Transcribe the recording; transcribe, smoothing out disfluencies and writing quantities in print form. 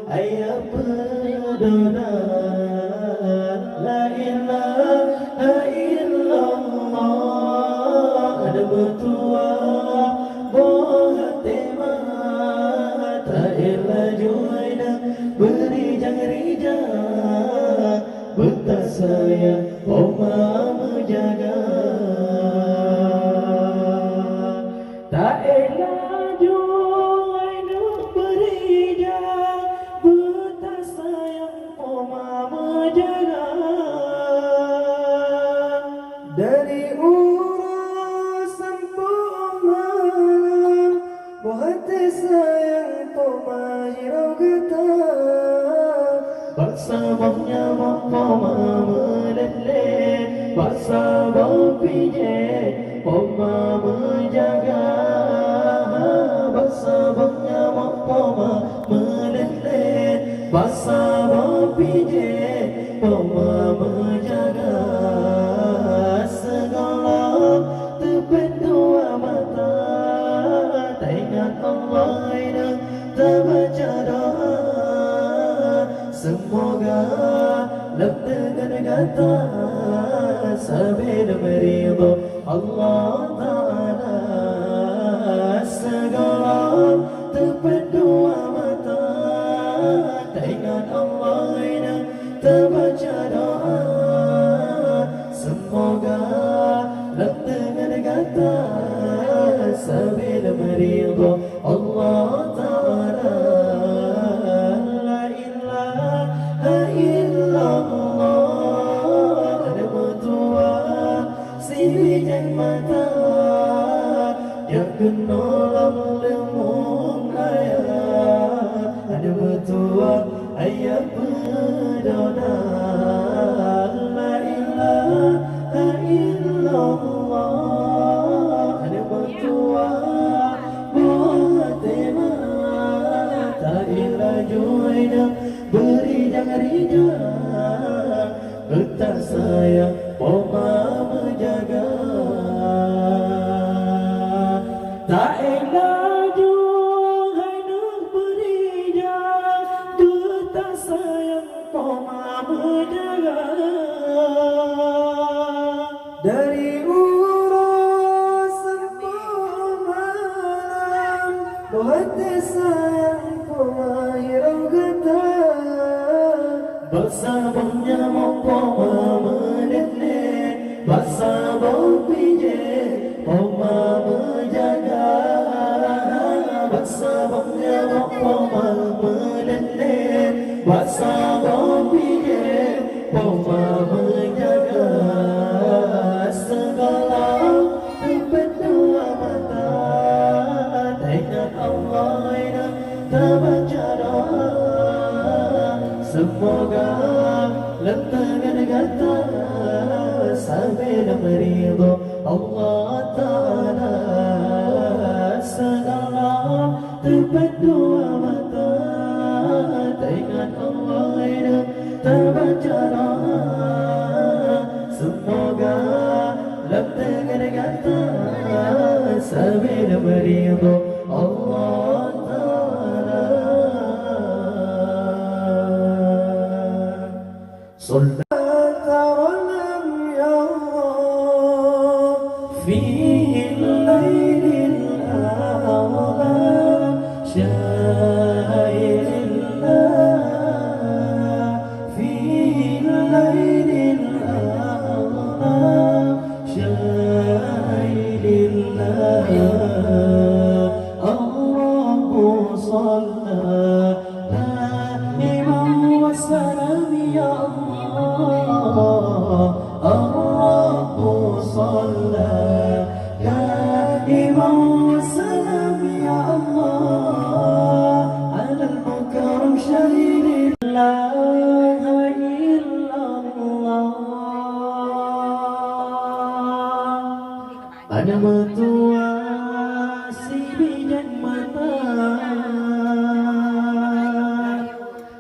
ayat pedoman. La ilaha illallah, ada Meutuah Buat tak elah juaina berijang-rijang, betah saya Oma menjaga. Tak elah juaina berijang, betah sayang Oma menjaga. Dari urusan pemalam, buat sayang poma hirau geta. Baksa bangnya poma meleleh, baksa bang pije poma menjaga. Baksa bangnya poma meleleh, baksa bang pije poma menjaga. Segala terpedua mata, tak ingat Allah dan tak baca doa. Semoga dengan kata sambil meridha Allah Ta'ala. Segala terpedua mata, tak ingat Allah dan tak baca doa. Semoga dengan kata sambil meridha Allah Ta'ala. La ilaha illallah, ada Meutuah si jeng mata, yang kenal lemung ayat. Ada Meutuah ayat pedoman. La ilaha illallah, ada Meutuah Buat tak ilah juaina berijang-rijang, betah sayang Oma menjaga. Tak elah juaina berijang, betah sayang Oma menjaga. Dari urusan pemalam, buat sayang Oma hirau geta. Baksa bangnya poma meleleh, baksa bang pije poma menjaga. Baksa bangnya poma meleleh, baksa bang pije poma menjaga. Segala terpedua mata, tak ingat Allah dan tak baca doa. Semoga dengan kata sambil meridha Allah Ta'ala. Segala terpedua mata, tak ingat Allah dan tak baca doa. Semoga dengan kata sambil meridha Allah Ta'ala. Salam ya Allah fi lailil a'la, syailillah fi lailil a'la, syailillah. Allahu shalla da'iman wa salam ya Allah. Allahu shalla da'iman wa salam ya Allah, ala al-mukarram syahidin la ilaha illallah. Ada Meutuah